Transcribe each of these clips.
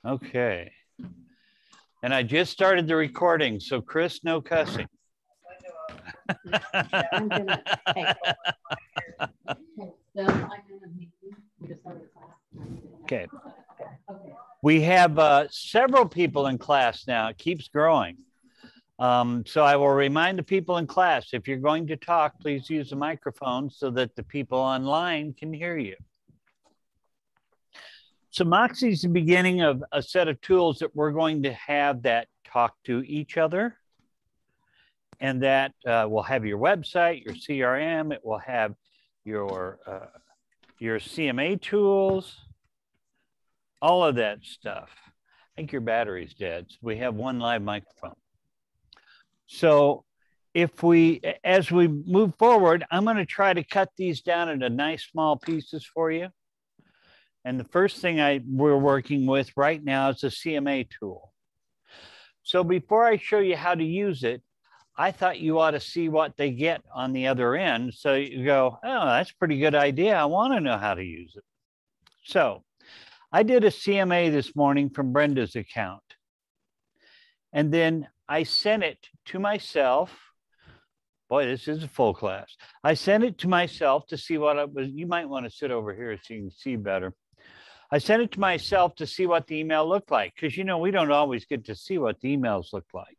Okay. And I just started the recording, so Chris, no cussing. Okay. We have several people in class now. It keeps growing. So I will remind the people in class, if you're going to talk, please use a microphone so that the people online can hear you. So Moxie is the beginning of a set of tools that we're going to have that talk to each other. And that will have your website, your CRM. It will have your CMA tools, all of that stuff. I think your battery's dead. So we have one live microphone. So as we move forward, I'm going to try to cut these down into nice small pieces for you. And the first thing we're working with right now is a CMA tool. So before I show you how to use it, I thought you ought to see what they get on the other end. So you go, oh, that's a pretty good idea. I want to know how to use it. So I did a CMA this morning from Brenda's account. And then I sent it to myself. Boy, this is a full class. I sent it to myself to see what it was. You might want to sit over here so you can see better. I sent it to myself to see what the email looked like, because, you know, we don't always get to see what the emails look like.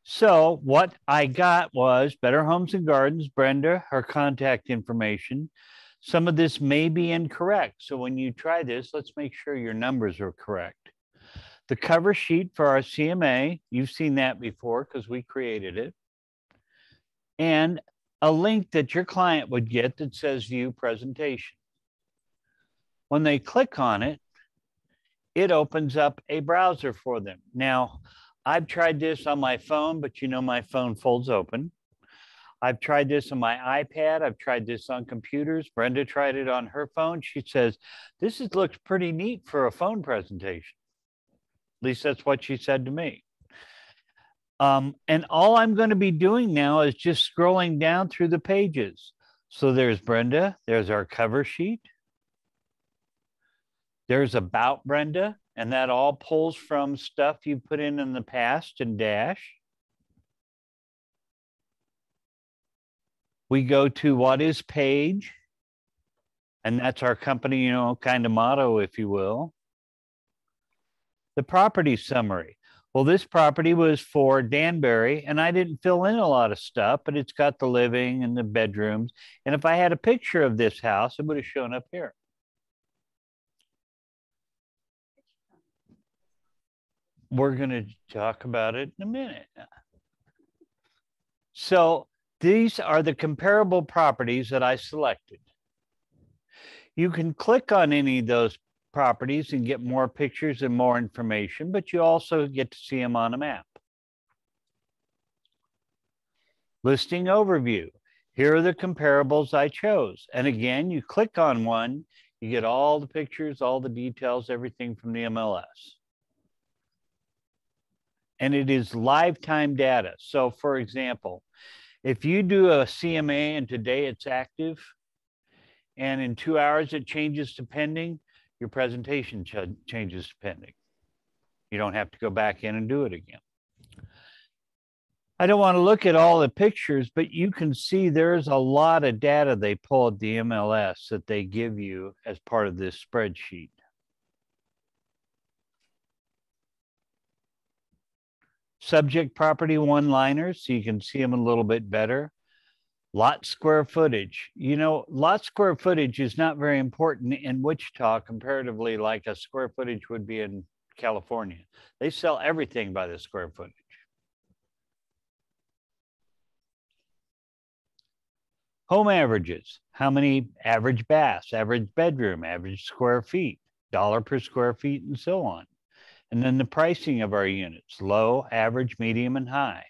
So what I got was Better Homes and Gardens, Brenda, her contact information. Some of this may be incorrect. So when you try this, let's make sure your numbers are correct. The cover sheet for our CMA, you've seen that before because we created it. And a link that your client would get that says View Presentation. When they click on it, it opens up a browser for them. Now, I've tried this on my phone, but you know my phone folds open. I've tried this on my iPad. I've tried this on computers. Brenda tried it on her phone. She says, this looks pretty neat for a phone presentation. At least that's what she said to me. And all I'm going to be doing now is just scrolling down through the pages. So there's Brenda. There's our cover sheet. There's About Brenda, and that all pulls from stuff you put in the past and dash. We go to What is Page, and that's our company, you know, kind of motto, if you will. The property summary. Well, this property was for Danbury, and I didn't fill in a lot of stuff, but it's got the living and the bedrooms. And if I had a picture of this house, it would have shown up here. We're going to talk about it in a minute. So these are the comparable properties that I selected. You can click on any of those properties and get more pictures and more information, but you also get to see them on a map. Listing overview. Here are the comparables I chose. And again, you click on one, you get all the pictures, all the details, everything from the MLS. And it is lifetime data. So for example, if you do a CMA and today it's active, and in 2 hours it changes to pending, your presentation changes to pending. You don't have to go back in and do it again. I don't want to look at all the pictures, but you can see there's a lot of data they pull at the MLS that they give you as part of this spreadsheet. Subject property one-liners, so you can see them a little bit better. Lot square footage. You know, lot square footage is not very important in Wichita comparatively like a square footage would be in California. They sell everything by the square footage. Home averages. How many average baths, average bedroom, average square feet, dollar per square feet, and so on. And then the pricing of our units, low, average, medium, and high.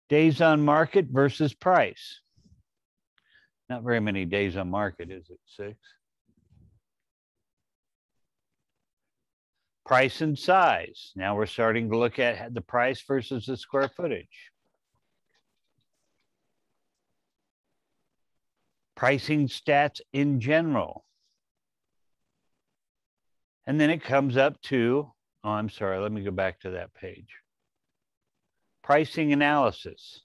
Days on market versus price. Not very many days on market, is it? 6. Price and size. Now we're starting to look at the price versus the square footage. Pricing stats in general. And then it comes up to, oh, I'm sorry, let me go back to that page. Pricing analysis.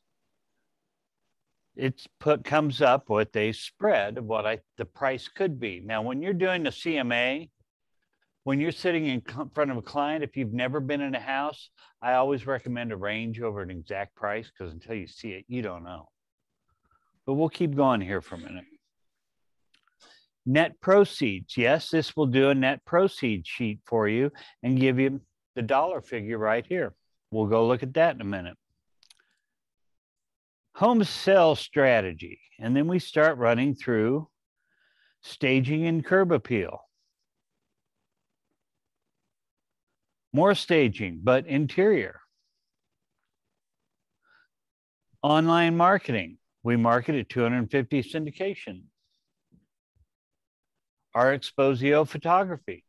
Comes up with a spread of what the price could be. Now, when you're doing a CMA, when you're sitting in front of a client, if you've never been in a house, I always recommend a range over an exact price, because until you see it, you don't know. But we'll keep going here for a minute. Net proceeds. Yes, this will do a net proceeds sheet for you and give you the dollar figure right here. We'll go look at that in a minute. Home sales strategy. And then we start running through staging and curb appeal. More staging, but interior. Online marketing. We market at 250 syndication. Our exposio photography.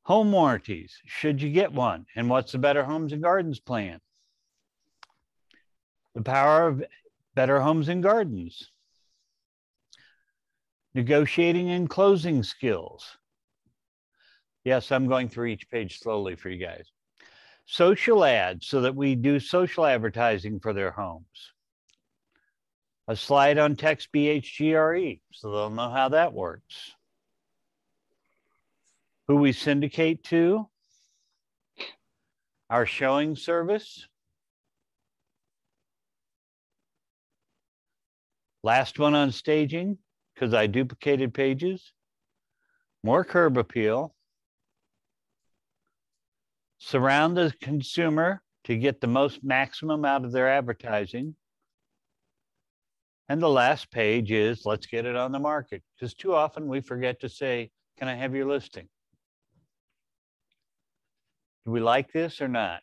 Home warranties, should you get one? And what's the Better Homes and Gardens plan? The power of Better Homes and Gardens. Negotiating and closing skills. Yes, I'm going through each page slowly for you guys. Social ads, so that we do social advertising for their homes. A slide on text BHGRE, so they'll know how that works. Who we syndicate to. Our showing service. Last one on staging, because I duplicated pages. More curb appeal. Surround the consumer to get the most maximum out of their advertising. And the last page is, let's get it on the market. Because too often we forget to say, can I have your listing? Do we like this or not?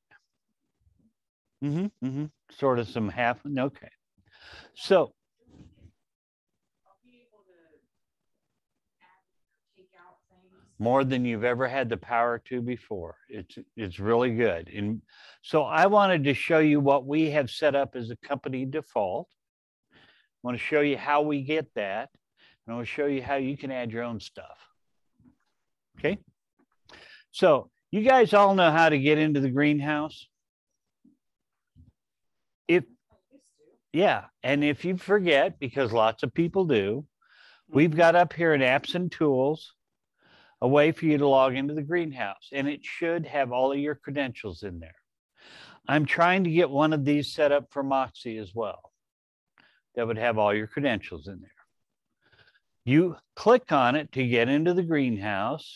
Sort of some half, okay. So, more than you've ever had the power to before. It's really good. And so I wanted to show you what we have set up as a company default. I want to show you how we get that. And I want to show you how you can add your own stuff. Okay. So you guys all know how to get into the greenhouse. Yeah. And if you forget, because lots of people do, we've got up here in apps and tools, a way for you to log into the greenhouse, and it should have all of your credentials in there. I'm trying to get one of these set up for Moxie as well. That would have all your credentials in there. You click on it to get into the greenhouse,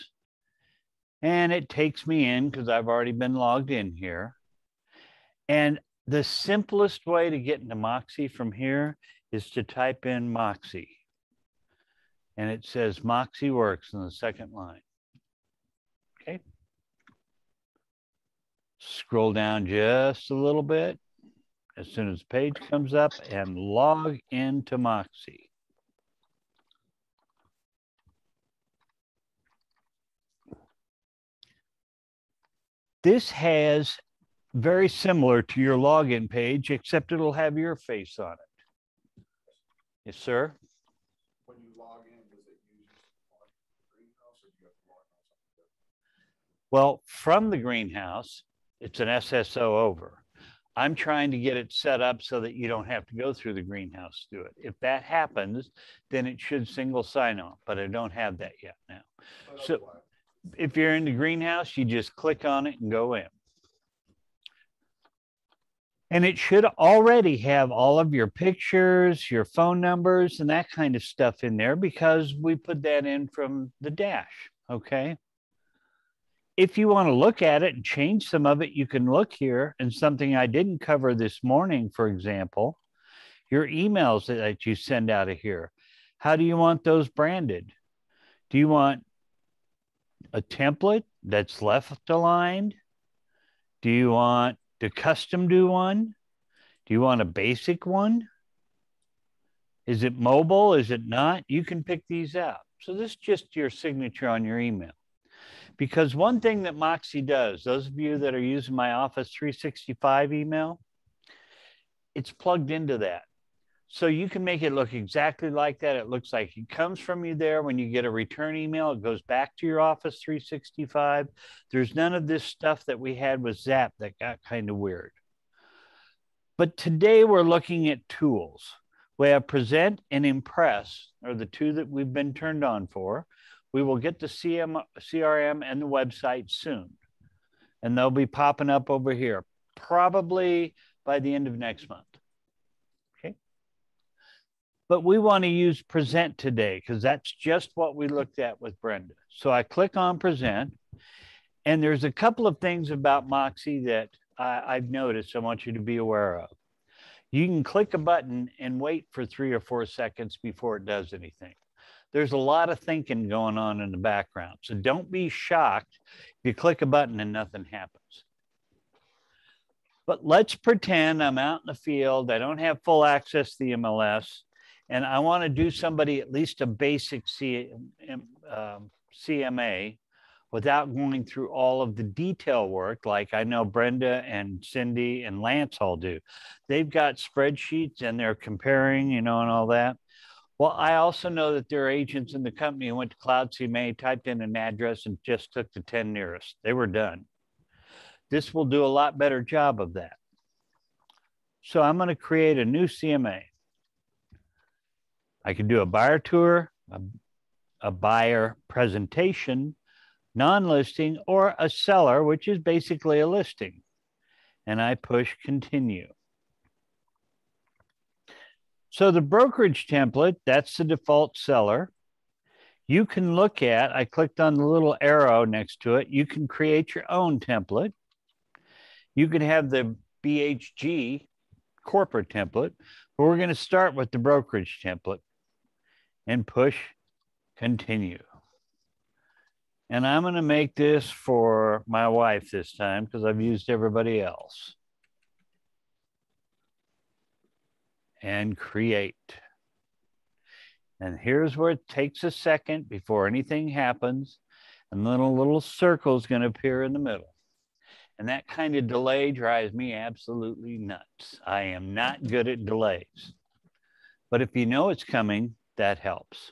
and it takes me in because I've already been logged in here. And the simplest way to get into Moxie from here is to type in Moxie. And it says Moxie works in the second line. Okay. Scroll down just a little bit as soon as the page comes up and log into Moxie. This has very similar to your login page, except it'll have your face on it. Yes, sir. When you log in, does it use the greenhouse, or do you have to log on something different? Well, from the greenhouse, it's an SSO over. I'm trying to get it set up so that you don't have to go through the greenhouse to do it. If that happens, then it should single sign on, but I don't have that yet now. So if you're in the greenhouse, you just click on it and go in. And it should already have all of your pictures, your phone numbers, and that kind of stuff in there, because we put that in from the dash, okay? If you want to look at it and change some of it, you can look here. And something I didn't cover this morning, for example, your emails that you send out of here. How do you want those branded? Do you want a template that's left aligned? Do you want to custom do one? Do you want a basic one? Is it mobile? Is it not? You can pick these out. So this is just your signature on your email. Because one thing that Moxie does, those of you that are using my Office 365 email, it's plugged into that. So you can make it look exactly like that. It looks like it comes from you there. When you get a return email, it goes back to your Office 365. There's none of this stuff that we had with Zap that got kind of weird. But today we're looking at tools. We have Present and Impress are the two that we've been turned on for. We will get the CRM and the website soon. And they'll be popping up over here, probably by the end of next month. Okay. But we want to use Present today because that's just what we looked at with Brenda. So I click on Present, and there's a couple of things about Moxie that I've noticed I want you to be aware of. You can click a button and wait for 3 or 4 seconds before it does anything. There's a lot of thinking going on in the background. So don't be shocked if you click a button and nothing happens. But let's pretend I'm out in the field. I don't have full access to the MLS, and I want to do somebody at least a basic CMA without going through all of the detail work like I know Brenda and Cindy and Lance all do. They've got spreadsheets and they're comparing, and all that. Well, I also know that there are agents in the company who went to Cloud CMA, typed in an address, and just took the 10 nearest. They were done. This will do a lot better job of that. So I'm going to create a new CMA. I can do a buyer tour, a buyer presentation, non-listing, or a seller, which is basically a listing. And I push continue. So the brokerage template, that's the default seller. You can look at, I clicked on the little arrow next to it. You can create your own template. You can have the BHG corporate template, but we're going to start with the brokerage template and push continue. And I'm going to make this for my wife this time because I've used everybody else. And create. And here's where it takes a second before anything happens. And then a little circle is going to appear in the middle. And that kind of delay drives me absolutely nuts. I am not good at delays. But if you know it's coming, that helps.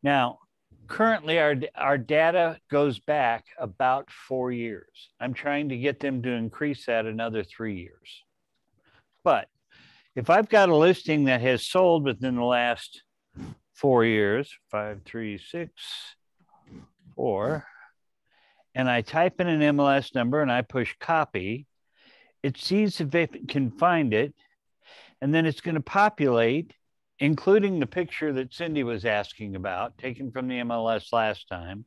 Now, currently, our data goes back about 4 years. I'm trying to get them to increase that another 3 years. But if I've got a listing that has sold within the last 4 years, 5, 3, 6, 4, and I type in an MLS number and I push copy, it sees if it can find it, and then it's going to populate, including the picture that Cindy was asking about, taken from the MLS last time,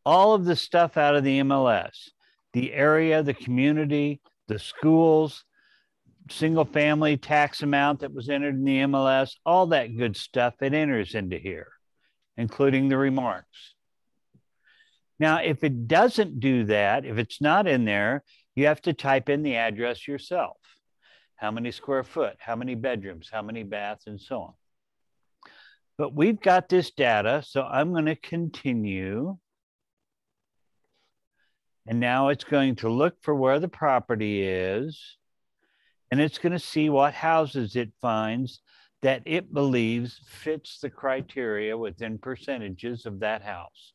all of the stuff out of the MLS, the area, the community, the schools, single family tax amount that was entered in the MLS, all that good stuff, it enters into here, including the remarks. Now, if it doesn't do that, if it's not in there, you have to type in the address yourself. How many square foot, how many bedrooms, how many baths, and so on. But we've got this data, so I'm going to continue. And now it's going to look for where the property is. And it's going to see what houses it finds that it believes fits the criteria within percentages of that house.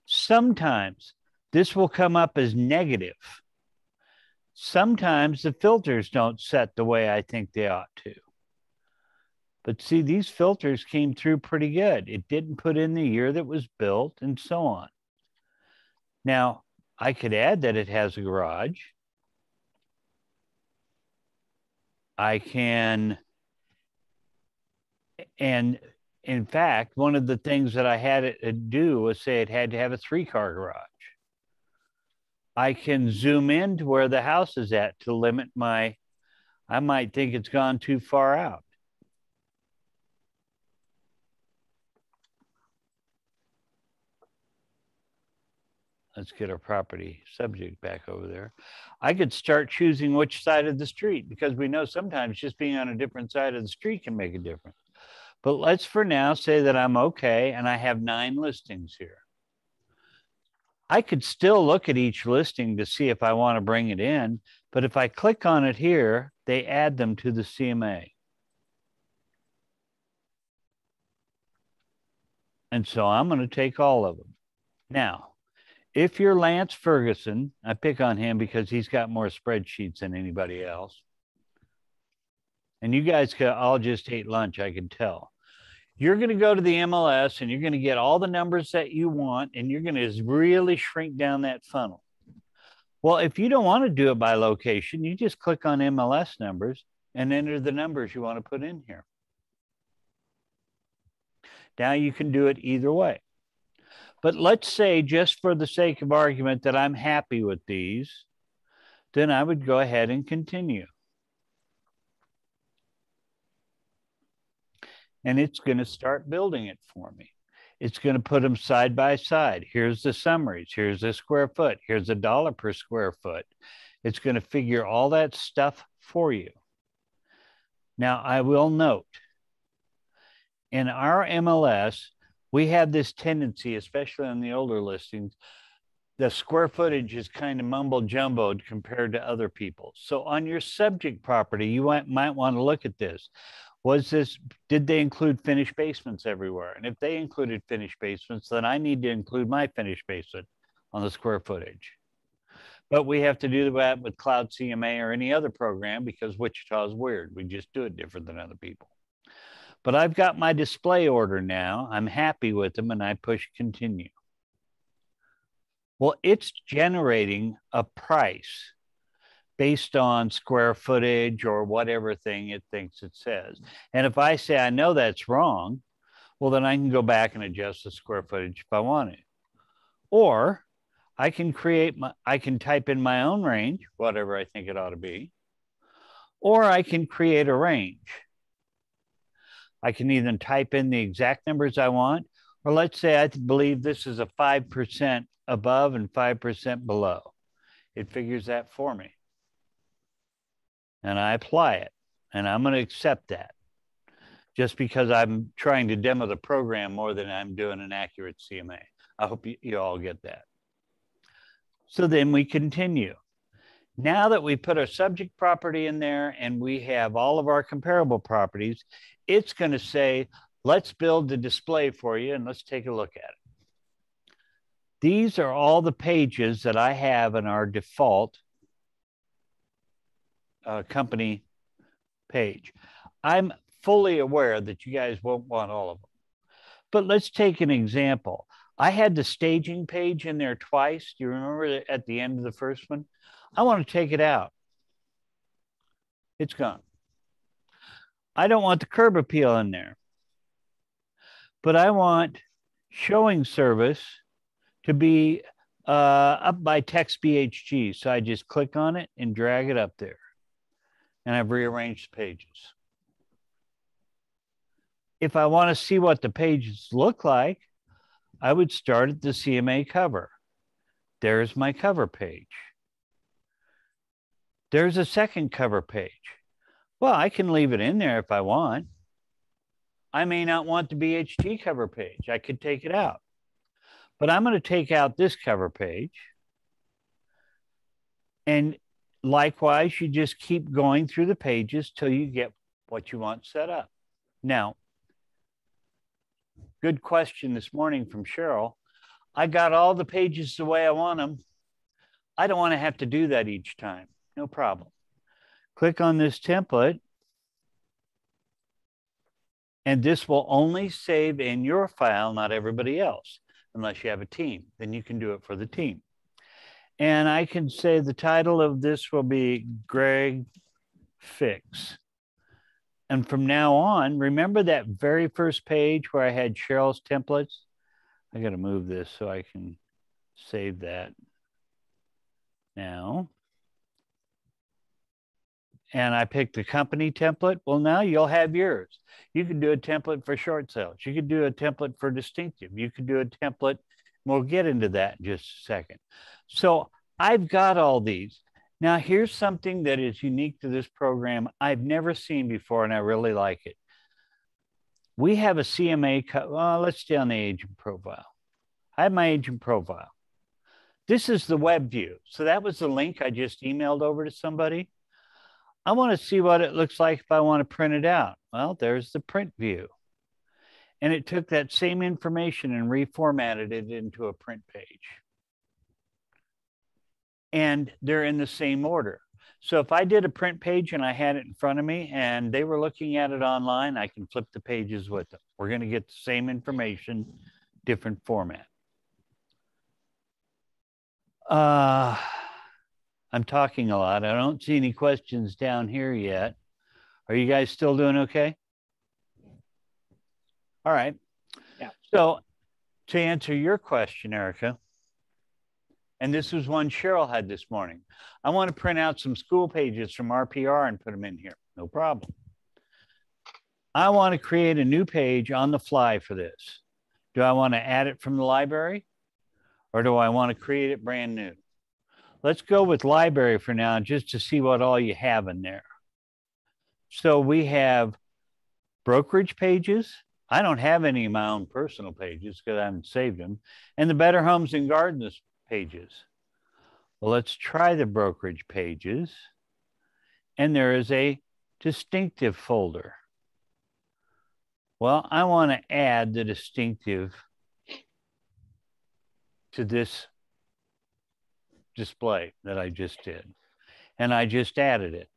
Sometimes this will come up as negative. Sometimes the filters don't set the way I think they ought to. But see, these filters came through pretty good. It didn't put in the year that was built and so on. Now, I could add that it has a garage. I can, and in fact, one of the things that I had it do was say it had to have a 3-car garage. I can zoom in to where the house is at to limit my, I might think it's gone too far out. Let's get our property subject back over there. I could start choosing which side of the street because we know sometimes just being on a different side of the street can make a difference. But let's for now say that I'm okay and I have 9 listings here. I could still look at each listing to see if I want to bring it in, but if I click on it here, they add them to the CMA. And so I'm going to take all of them. Now, if you're Lance Ferguson, I pick on him because he's got more spreadsheets than anybody else. And you guys could all just ate lunch, I can tell. You're going to go to the MLS and you're going to get all the numbers that you want, and you're going to really shrink down that funnel. Well, if you don't want to do it by location, you just click on MLS numbers and enter the numbers you want to put in here. Now you can do it either way. But let's say, just for the sake of argument, that I'm happy with these, then I would go ahead and continue. And it's going to start building it for me. It's going to put them side by side. Here's the summaries. Here's the square foot. Here's a dollar per square foot. It's going to figure all that stuff for you. Now, I will note, in our MLS, we have this tendency, especially on the older listings, the square footage is kind of mumble jumbled compared to other people's. So on your subject property, you might want to look at this. Did they include finished basements everywhere? And if they included finished basements, then I need to include my finished basement on the square footage. But we have to do that with Cloud CMA or any other program because Wichita is weird. We just do it different than other people. But I've got my display order now. I'm happy with them, and I push continue. Well, it's generating a price based on square footage or whatever thing it thinks it says. And if I say I know that's wrong, well, then I can go back and adjust the square footage if I want it. Or I can type in my own range, whatever I think it ought to be, or I can create a range. I can either type in the exact numbers I want, or let's say I believe this is a 5% above and 5% below. It figures that for me. And I apply it, and I'm going to accept that just because I'm trying to demo the program more than I'm doing an accurate CMA. I hope you all get that. So then we continue. Now that we put our subject property in there and we have all of our comparable properties, it's going to say, let's build the display for you and let's take a look at it. These are all the pages that I have in our default company page. I'm fully aware that you guys won't want all of them. But let's take an example. I had the staging page in there twice. Do you remember at the end of the first one? I want to take it out. It's gone. I don't want the curb appeal in there. But I want showing service to be up by text BHG. So I just click on it and drag it up there. And I've rearranged the pages. If I want to see what the pages look like, I would start at the CMA cover. There's my cover page. There's a second cover page. Well, I can leave it in there if I want. I may not want the BHG cover page. I could take it out. But I'm going to take out this cover page. And likewise, you just keep going through the pages till you get what you want set up. Now, good question this morning from Cheryl. I got all the pages the way I want them. I don't want to have to do that each time. No problem. Click on this template. And this will only save in your file, not everybody else, unless you have a team. Then you can do it for the team. And I can say the title of this will be Greg Fix. And from now on, remember that very first page where I had Cheryl's templates? I got to move this so I can save that now. And I picked the company template. Well, now you'll have yours. You can do a template for short sales. You could do a template for distinctive. You could do a template. We'll get into that in just a second. So I've got all these. Now, here's something that is unique to this program I've never seen before, and I really like it. We have a CMA, let's stay on the agent profile. I have my agent profile. This is the web view. So that was the link I just emailed over to somebody. I want to see what it looks like if I want to print it out. Well, there's the print view. and it took that same information and reformatted it into a print page. And they're in the same order. So if I did a print page and I had it in front of me and they were looking at it online, I can flip the pages with them. We're going to get the same information, different format. I'm talking a lot. I don't see any questions down here yet. Are you guys still doing okay? All right. Yeah. So to answer your question, Erica, and this was one Cheryl had this morning. I want to print out some school pages from RPR and put them in here. No problem. I want to create a new page on the fly for this. Do I want to add it from the library or do I want to create it brand new? Let's go with library for now just to see what all you have in there. So we have brokerage pages. I don't have any of my own personal pages because I haven't saved them. And the Better Homes and Gardens pages. Well, let's try the brokerage pages. And there is a distinctive folder. Well, I want to add the distinctive to this display that I just did. And I just added it.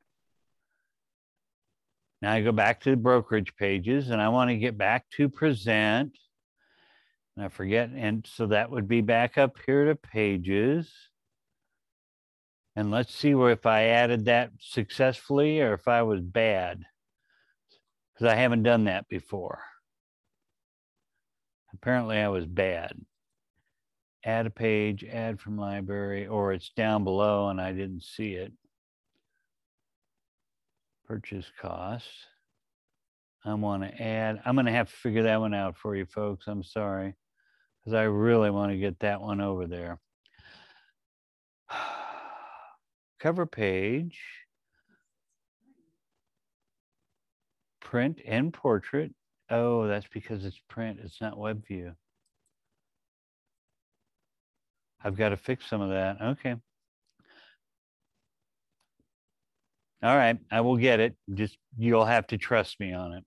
Now I go back to the brokerage pages and I want to get back to present. And I forget, and so that would be back up here to pages. And let's see where if I added that successfully or if I was bad. Because I haven't done that before. Apparently I was bad. Add a page, add from library, or it's down below and I didn't see it. Purchase costs. I want to add, I'm going to have to figure that one out for you folks. I'm sorry. Because I really want to get that one over there. Cover page. Print and portrait. Oh, that's because it's print. It's not web view. I've got to fix some of that. Okay. All right, I will get it. Just you'll have to trust me on it.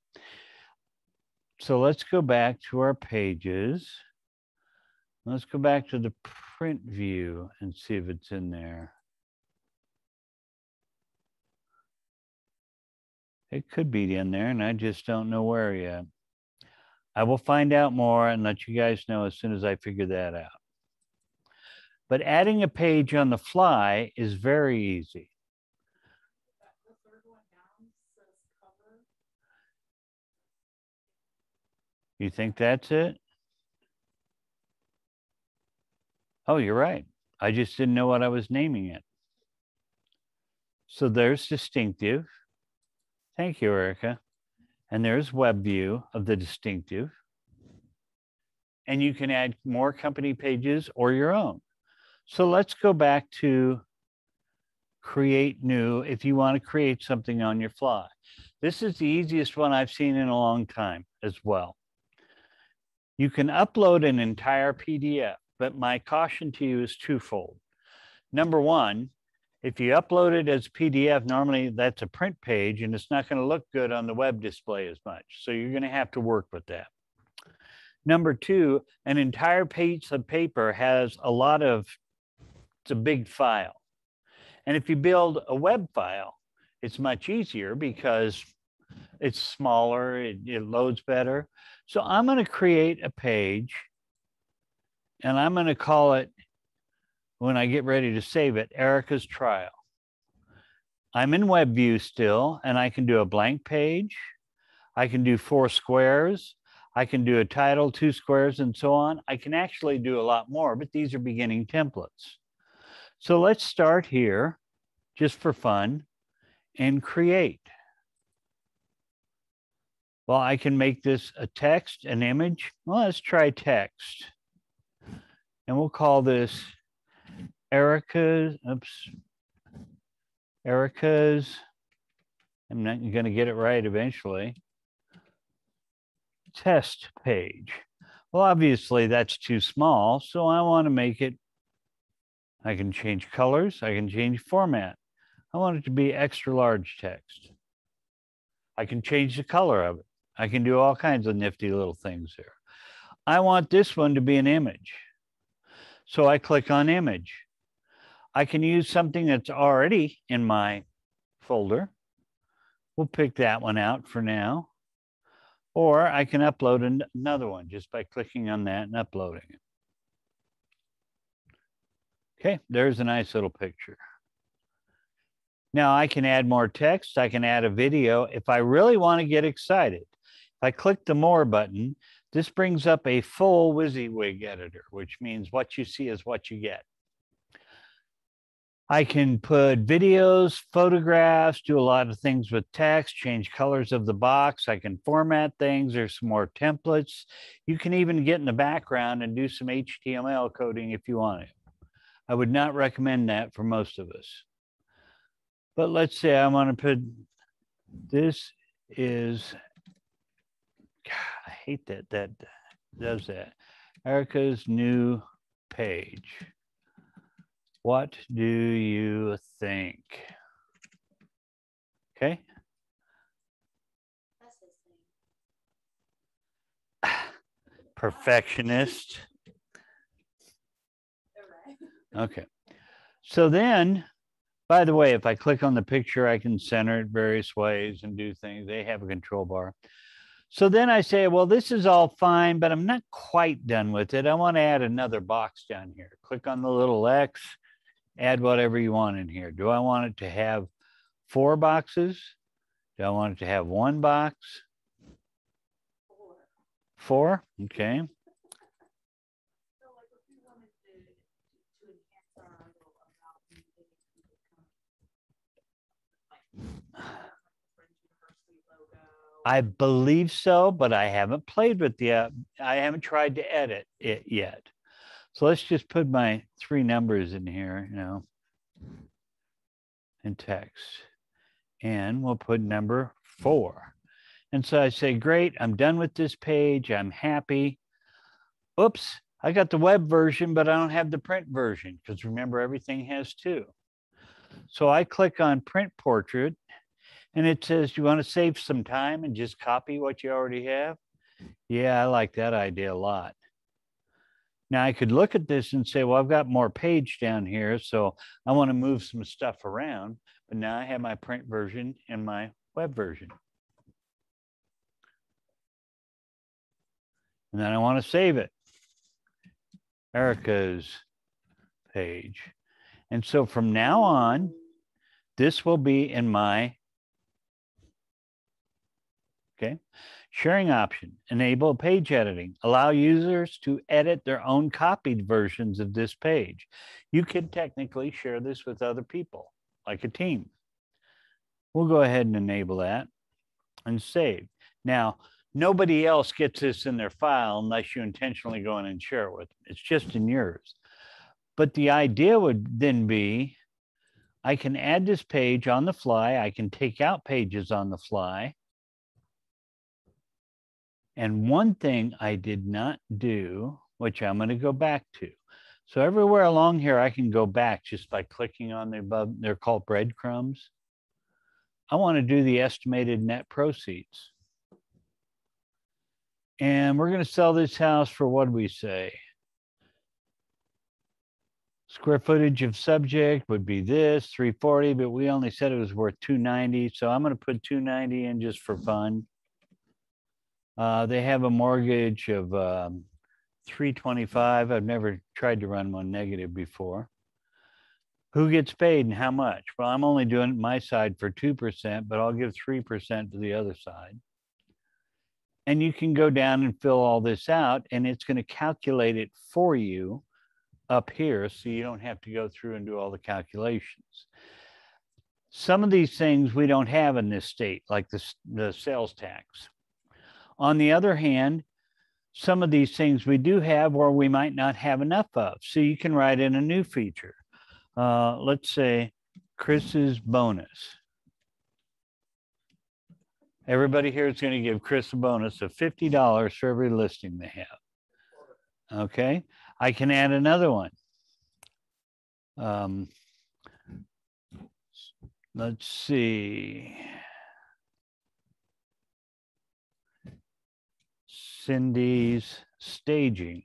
So let's go back to our pages. Let's go back to the print view and see if it's in there. It could be in there, and I just don't know where yet. I will find out more and let you guys know as soon as I figure that out. But adding a page on the fly is very easy. The third one down says cover. You think that's it? Oh, you're right. I just didn't know what I was naming it. So there's distinctive. Thank you, Erica. And there's web view of the distinctive. And you can add more company pages or your own. So let's go back to create new if you want to create something on your fly. This is the easiest one I've seen in a long time as well. You can upload an entire PDF, but my caution to you is twofold. Number one, if you upload it as PDF, normally that's a print page and it's not going to look good on the web display as much. So you're going to have to work with that. Number two, an entire piece of paper has it's a big file. And if you build a web file, it's much easier because it's smaller, it loads better. So I'm going to create a page and I'm going to call it, when I get ready to save it, Erica's Trial. I'm in web view still, and I can do a blank page. I can do 4 squares. I can do a title, 2 squares, and so on. I can actually do a lot more, but these are beginning templates. So let's start here, just for fun, and create. Well, I can make this a text, an image. Well, let's try text. And we'll call this Erica's, I'm not going to get it right eventually. Test page. Well, obviously that's too small, so I want to make it, I can change colors, I can change format. I want it to be extra large text. I can change the color of it. I can do all kinds of nifty little things there. I want this one to be an image. So I click on image. I can use something that's already in my folder. We'll pick that one out for now. Or I can upload another one just by clicking on that and uploading it. Okay, there's a nice little picture. Now I can add more text. I can add a video. If I really want to get excited, if I click the More button, this brings up a full Wysiwyg editor, which means what you see is what you get. I can put videos, photographs, do a lot of things with text, change colors of the box. I can format things. There's some more templates. You can even get in the background and do some HTML coding if you want it. I would not recommend that for most of us. But let's say I want to put, this is, God, I hate that does that. Erica's new page. What do you think? Okay. That's his thing. Perfectionist. All right. Okay. So then, by the way, if I click on the picture, I can center it various ways and do things. They have a control bar. So then I say, well, this is all fine, but I'm not quite done with it. I want to add another box down here. Click on the little X, add whatever you want in here. Do I want it to have 4 boxes? Do I want it to have 1 box? 4? Okay. So like if we wanted to enhance our little about me, maybe we could come like French University logo. I believe so, but I haven't played with the, I haven't tried to edit it yet. So let's just put my 3 numbers in here, you know, and text. And we'll put number 4. And so I say, great, I'm done with this page. I'm happy. Oops, I got the web version, but I don't have the print version because remember, everything has 2. So I click on print portrait and it says, do you want to save some time and just copy what you already have? Yeah, I like that idea a lot. Now I could look at this and say, well, I've got more page down here, so I want to move some stuff around, but now I have my print version and my web version. And then I want to save it. Erica's page. And so from now on, this will be in my, okay, sharing option, enable page editing, allow users to edit their own copied versions of this page. You can technically share this with other people, like a team. We'll go ahead and enable that and save. Now, nobody else gets this in their file unless you intentionally go in and share it with them. It's just in yours. But the idea would then be, I can add this page on the fly. I can take out pages on the fly. And one thing I did not do, which I'm going to go back to. So everywhere along here, I can go back just by clicking on the above. They're called breadcrumbs. I want to do the estimated net proceeds. And we're going to sell this house for, what do we say? Square footage of subject would be this, 340, but we only said it was worth 290. So I'm going to put 290 in just for fun. They have a mortgage of 325. I've never tried to run one negative before. Who gets paid and how much? Well, I'm only doing my side for 2%, but I'll give 3% to the other side. And you can go down and fill all this out, and it's going to calculate it for you up here, so you don't have to go through and do all the calculations. Some of these things we don't have in this state, like the sales tax. On the other hand, some of these things we do have or we might not have enough of. So you can write in a new feature. Let's say Chris's bonus. Everybody here is going to give Chris a bonus of $50 for every listing they have. Okay, I can add another one. Let's see. Cindy's staging.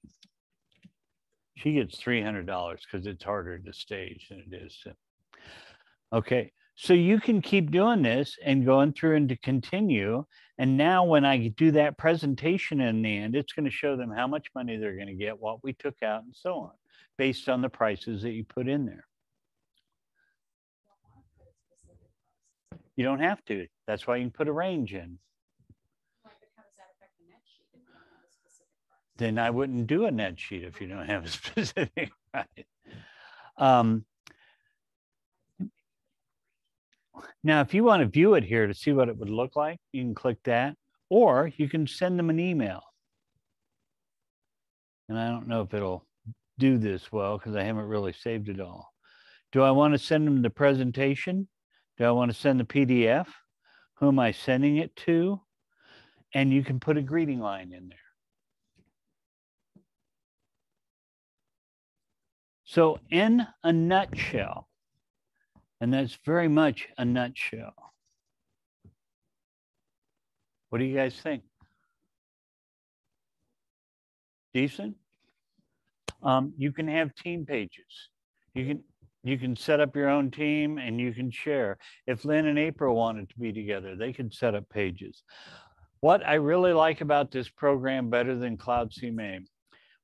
She gets $300 because it's harder to stage than it is to. Okay, so you can keep doing this and going through and to continue. And now when I do that presentation in the end, it's going to show them how much money they're going to get, what we took out, and so on, based on the prices that you put in there. You don't have to. That's why you can put a range in. Then I wouldn't do a net sheet if you don't have a specific price. Now, if you want to view it here to see what it would look like, you can click that, or you can send them an email. And I don't know if it'll do this well because I haven't really saved it all. Do I want to send them the presentation? Do I want to send the PDF? Who am I sending it to? And you can put a greeting line in there. So in a nutshell, and that's very much a nutshell. What do you guys think? Decent? You can have team pages. You can set up your own team and you can share. If Lynn and April wanted to be together, they could set up pages. What I really like about this program better than Cloud CMA,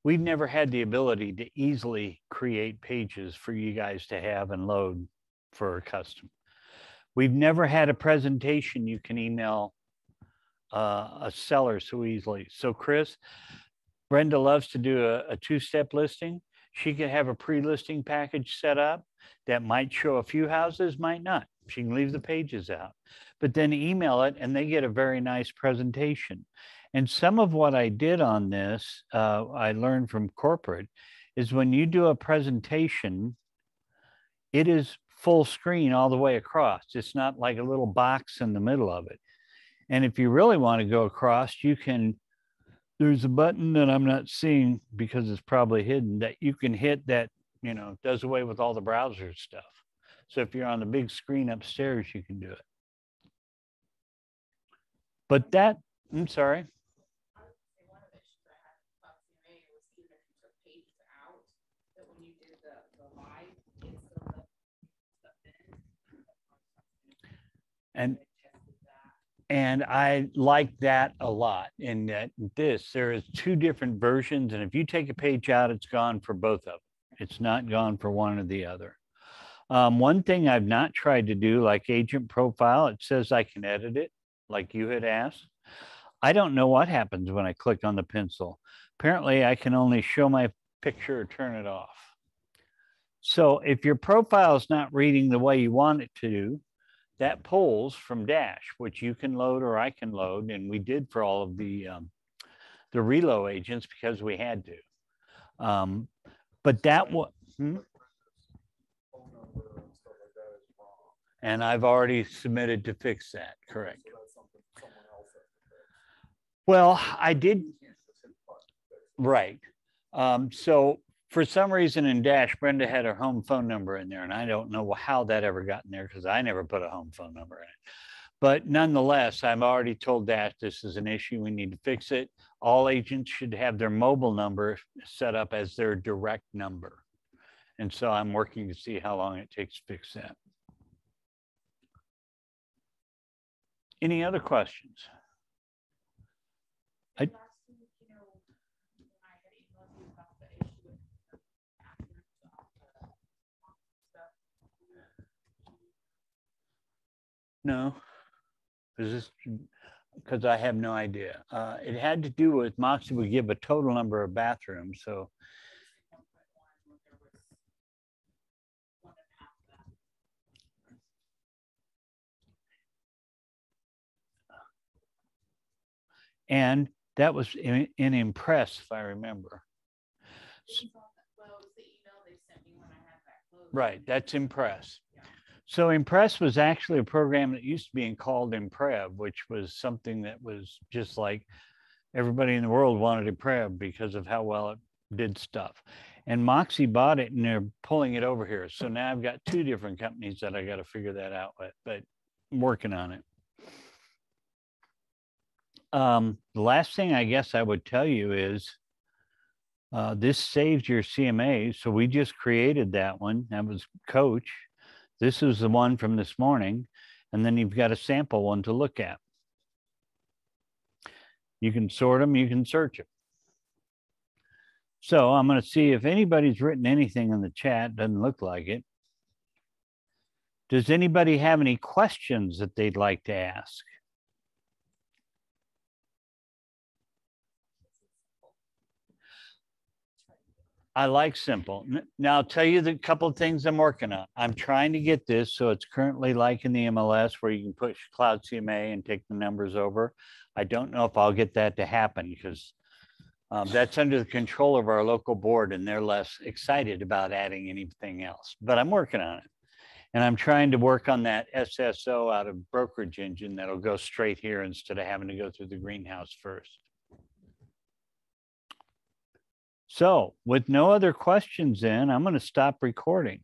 we've never had the ability to easily create pages for you guys to have and load for a custom. We've never had a presentation you can email a seller so easily. So Chris, Brenda loves to do a two-step listing. She could have a pre-listing package set up that might show a few houses, might not. She can leave the pages out, but then email it and they get a very nice presentation. And some of what I did on this, I learned from corporate, is when you do a presentation, it is full screen all the way across. It's not like a little box in the middle of it. And if you really want to go across, you can, there's a button that I'm not seeing because it's probably hidden that you can hit that, you know, does away with all the browser stuff. So if you're on the big screen upstairs, you can do it. But that, I'm sorry. And I like that a lot in that there is two different versions. And if you take a page out, it's gone for both of them. It's not gone for one or the other. One thing I've not tried to do, like agent profile, it says I can edit it like you had asked. I don't know what happens when I click on the pencil. Apparently I can only show my picture or turn it off. So if your profile is not reading the way you want it to, that pulls from Dash, which you can load or I can load. And we did for all of the reload agents because we had to. But that was, and I've already submitted to fix that, correct? Well, I did, right. So for some reason in Dash, Brenda had her home phone number in there, and I don't know how that ever got in there because I never put a home phone number in it. But nonetheless, I've already told Dash this is an issue. We need to fix it. All agents should have their mobile number set up as their direct number. And so I'm working to see how long it takes to fix that. Any other questions? No, because I have no idea. It had to do with Moxie would give a total number of bathrooms. So and that was in Impress, if I remember. Right, that's Impress. So Impress was actually a program that used to be called Imprev, which was something that was just like everybody in the world wanted Imprev because of how well it did stuff. And Moxie bought it and they're pulling it over here. So now I've got two different companies that I got to figure that out with, but I'm working on it. the last thing I guess I would tell you is this saves your CMA. So we just created that one. That was Coach. This is the one from this morning. And then you've got a sample one to look at. You can sort them, you can search them. So I'm going to see if anybody's written anything in the chat. Doesn't look like it. Does anybody have any questions that they'd like to ask? I like simple. Now I'll tell you the couple of things I'm working on. I'm trying to get this so it's currently like in the MLS where you can push Cloud CMA and take the numbers over. I don't know if I'll get that to happen because that's under the control of our local board and they're less excited about adding anything else, but I'm working on it. And I'm trying to work on that SSO out of Brokerage Engine that'll go straight here instead of having to go through the greenhouse first. So with no other questions in, I'm going to stop recording.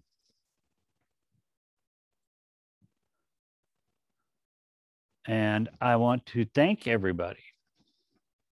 And I want to thank everybody.